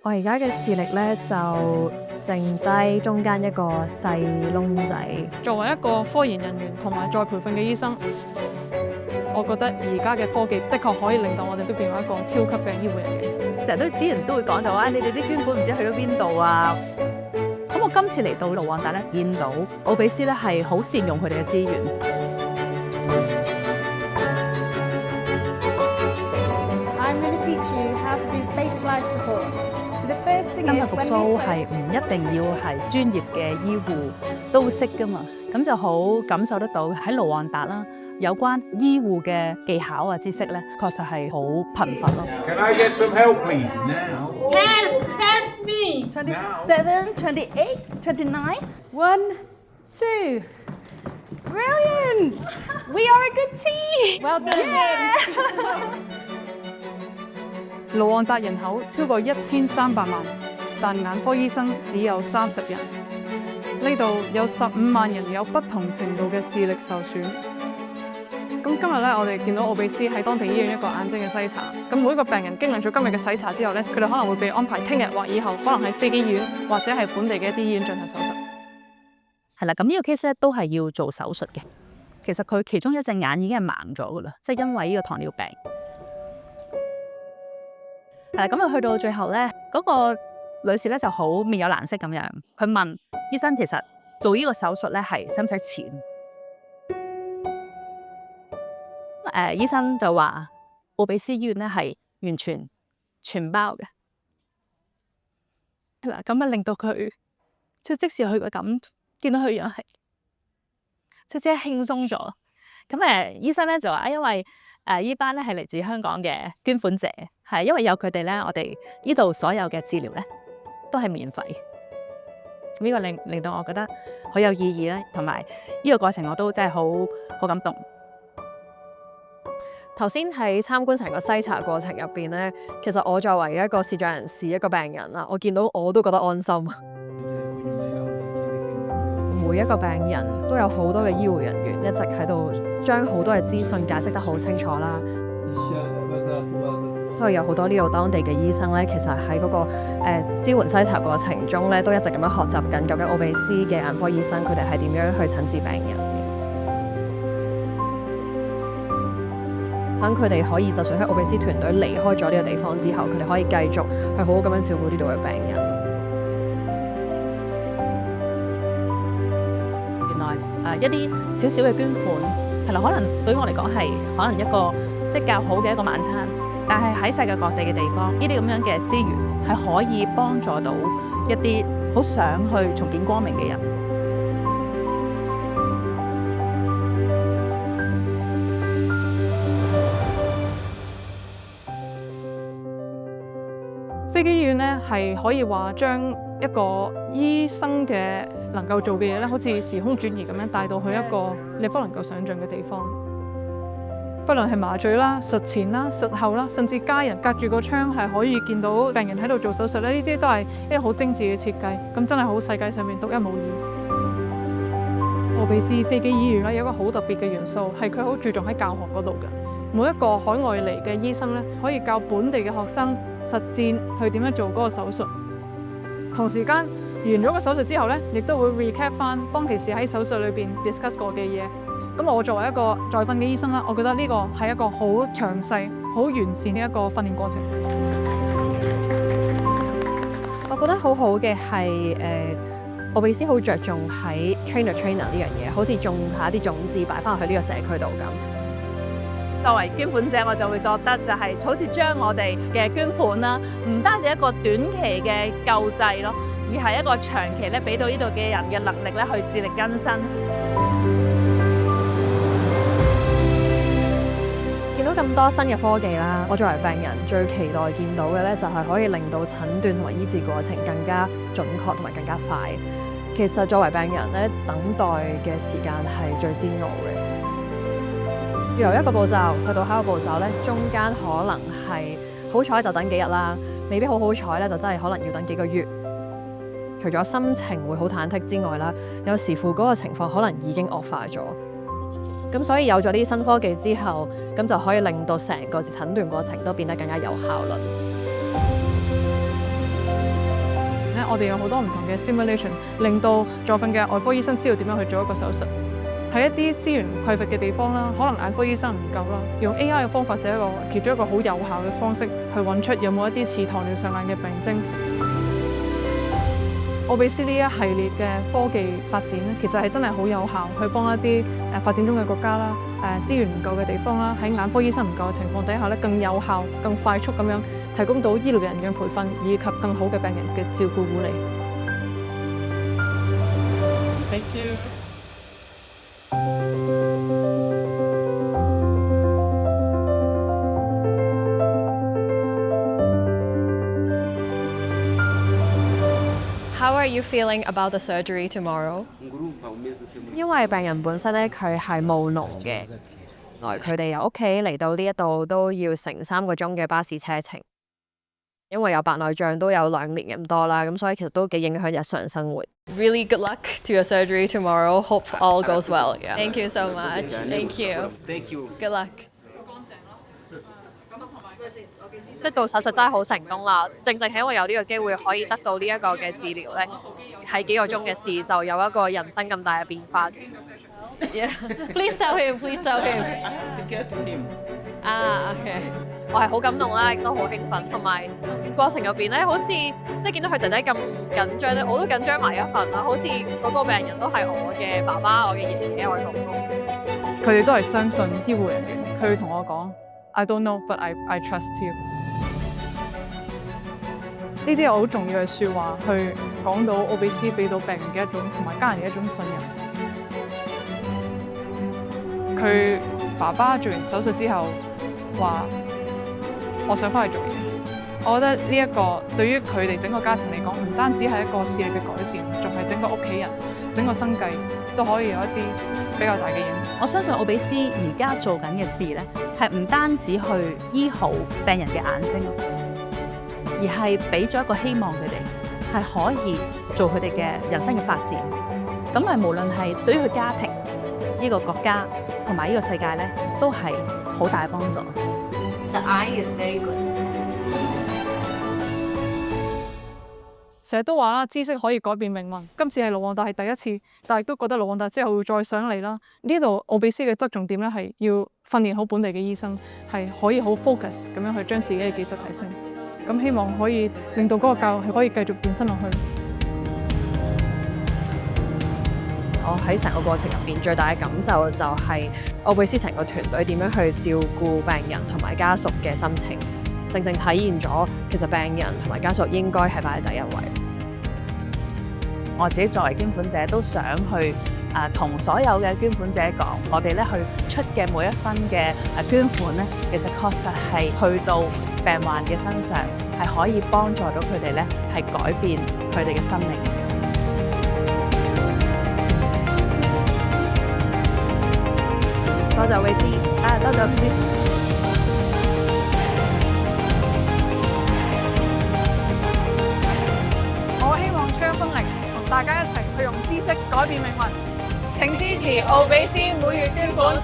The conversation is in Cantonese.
我而家嘅視力咧就剩低中間一個細窿仔。作為一個科研人員同埋再培訓嘅醫生，我覺得而家嘅科技的確可以令到我哋都變為一個超級嘅醫護人員。成日都啲人都會講就話，你哋啲捐款唔知去咗邊度啊？咁我今次嚟到盧旺達咧，見到奧比斯咧係好善用佢哋嘅資源。I'm going to teach you how to do basic life support. So the first thing 今日 is 復 when 甦 we 係 pledge 唔一定要係專業嘅醫護都識噶嘛，咁就好感受得到喺盧旺達啦，有關醫護嘅技巧啊知識咧，確實係好貧乏咯。Can I get some help, please? Now. Help me! 27, 28, 29. 1, 2. Brilliant! We are a good team! Well done! 盧旺達人口超過1300萬，但眼科醫生只有30人。呢度有15萬人有不同程度嘅視力受損。咁今日咧，我哋見到奧比斯喺當地醫院一個眼睛嘅篩查。咁每一個病人經歷咗今日嘅篩查之後咧，佢哋可能會被安排聽日或以後，可能喺飛機醫院或者係本地嘅一啲醫院進行手術。係啦，咁呢個 case 咧都係要做手術嘅。其實佢其中一隻眼已經係盲咗噶啦，即係因為呢個糖尿病。係啦，咁啊去到最後咧，嗰個女士咧就好面有難色咁樣，佢問醫生其實做呢個手術咧係使唔使錢？醫生就話奧比斯醫院咧係完全全包嘅。嗱，咁啊令到佢即使佢個咁見到佢樣係即係輕鬆咗。咁醫生咧就話因為呢班咧係嚟自香港嘅捐款者，係因為有佢哋咧，我哋呢度所有嘅治療咧都係免費。咁呢個令到我覺得好有意義咧，同埋呢個過程我都真係好感動。頭先喺參觀成個篩查過程入邊咧，其實我作為一個視障人士、一個病人啦，我見到我都覺得安心。每一個病人都有好多嘅醫護人員一直喺度將好多嘅資訊解釋得好清楚啦。所以有好多呢度當地嘅醫生咧，其實喺嗰個支援篩查過程中咧，都一直咁樣學習緊究竟奧比斯嘅眼科醫生佢哋係點樣去診治病人。等佢哋可以，就算喺奧比斯團隊離開咗呢個地方之後，佢哋可以繼續去好好咁樣照顧呢度嘅病人。原來一啲少少嘅捐款係啦，可能對於我嚟講係可能一個即係較好嘅一個晚餐，但係喺世界各地嘅地方，呢啲咁樣嘅資源係可以幫助到一啲好想去重見光明嘅人。飛機醫院咧係可以話將一個醫生嘅能夠做嘅嘢咧，好似時空轉移咁樣帶到去一個你不能夠想像嘅地方。不論係麻醉啦、術前啦、術後啦，甚至家人隔住個窗係可以見到病人喺度做手術咧，呢啲都係一個好精緻嘅設計。咁真係好世界上面獨一無二。奧比斯飛機醫院咧有一個好特別嘅元素，係佢好注重喺教學嗰度嘅。每一個海外嚟嘅醫生咧，可以教本地嘅學生實踐去點樣做嗰個手術。同時間完咗個手術之後咧，亦都會 recap 翻當其時喺手術裏邊 discuss 過嘅嘢。咁我作為一個在訓嘅醫生啦，我覺得呢個係一個好詳細、好完善嘅一個訓練過程。我覺得好好嘅係奧比斯好着重喺 trainer 呢樣嘢，好似種下啲種子擺翻去呢個社區度咁。作為捐款者，我就會覺得就係好似將我哋嘅捐款啦，唔單止一個短期嘅救濟咯，而係一個長期咧俾到呢度嘅人嘅能力咧去自力更生。見到咁多新嘅科技啦，我作為病人最期待見到嘅咧，就係可以令到診斷同埋醫治過程更加準確同埋更加快。其實作為病人咧，等待嘅時間係最煎熬嘅。由一個步驟去到下一個步驟咧，中間可能係好彩就等幾日啦，未必好彩咧就真係可能要等幾個月。除咗心情會好忐忑之外啦，有時乎嗰個情況可能已經惡化咗。咁所以有咗呢啲新科技之後，咁就可以令到成個診斷過程都變得更加有效率。我哋有好多唔同嘅 simulation， 令到在訓嘅外科醫生知道點樣去做一個手術。喺一啲資源匱乏嘅地方啦，可能眼科醫生唔夠啦，用 AI 嘅方法就係其中一個好有效嘅方式去揾出有冇一啲似糖尿上眼嘅病徵。奧比斯呢一系列嘅科技發展咧，其實係真係好有效，去幫一啲發展中嘅國家啦、資源唔夠嘅地方啦，喺眼科醫生唔夠嘅情況底下咧，更有效、更快速咁樣提供到醫療人員培訓以及更好嘅病人嘅照顧護理。Thank you. How are you feeling about the surgery tomorrow? 因為病人本身咧，佢係務農嘅，來佢哋由屋企嚟到呢一度都要成3個鐘嘅巴士車程。因為有白內障都有2年咁多啦，咁所以其實都幾影響日常生活。Really good luck to your surgery tomorrow. Hope all goes well. Yeah. Thank you so much. Thank you. Thank you. Good luck. 即係到手術真係好成功啦！正係因為有呢個機會可以得到呢一個嘅治療咧，係幾個鐘嘅事就有一個人生咁大嘅變化。Yeah. Please tell him. Please tell him. To get him. OK。我係好感動啦，亦都好興奮，同埋過程入邊咧，好似即係見到佢仔仔咁緊張咧，我都緊張埋一份啦。好似嗰個病人都係我嘅爸爸、我嘅爺爺、我嘅公公。佢哋都係相信醫護人員，佢同我講 I don't know, but I trust you。呢啲係好重要嘅説話，去講到奧比斯俾到病人嘅一種同埋家人嘅一種信任。佢爸爸做完手術之後話：我想翻去做嘢。我覺得呢一個對於佢哋整個家庭嚟講，唔單止係一個視力嘅改善，仲係整個屋企人、整個生計都可以有一啲比較大嘅影響。我相信奧比斯而家做緊嘅事咧，係唔單止去醫好病人嘅眼睛，而係俾咗一個希望佢哋係可以做佢哋嘅人生嘅發展。咁係無論係對於佢家庭、呢個國家同埋呢個世界咧，都係好大嘅幫助。The eye is very good。成日都話啦，知識可以改變命運。今次係盧旺達係第一次，但係都覺得盧旺達之後會再上嚟啦。呢度奧比斯嘅側重點咧係要訓練好本地嘅醫生，係可以好 focus 咁樣去將自己嘅技術提升。咁希望可以令到嗰個教育係可以繼續延伸落去。我喺成個過程入邊最大嘅感受就係奧比斯成個團隊點樣去照顧病人同埋家屬嘅心情，正正體現咗其實病人同埋家屬應該係擺喺第一位。我自己作為捐款者都想去同所有嘅捐款者講，我哋咧去出嘅每一分嘅捐款咧，其實確實係去到病患嘅身上，係可以幫助到佢哋咧係改變佢哋嘅生命。多謝奧比斯，多謝奧比斯。我希望張芬玲同大家一齊去用知識改變命運。請支持奧比斯每月捐款。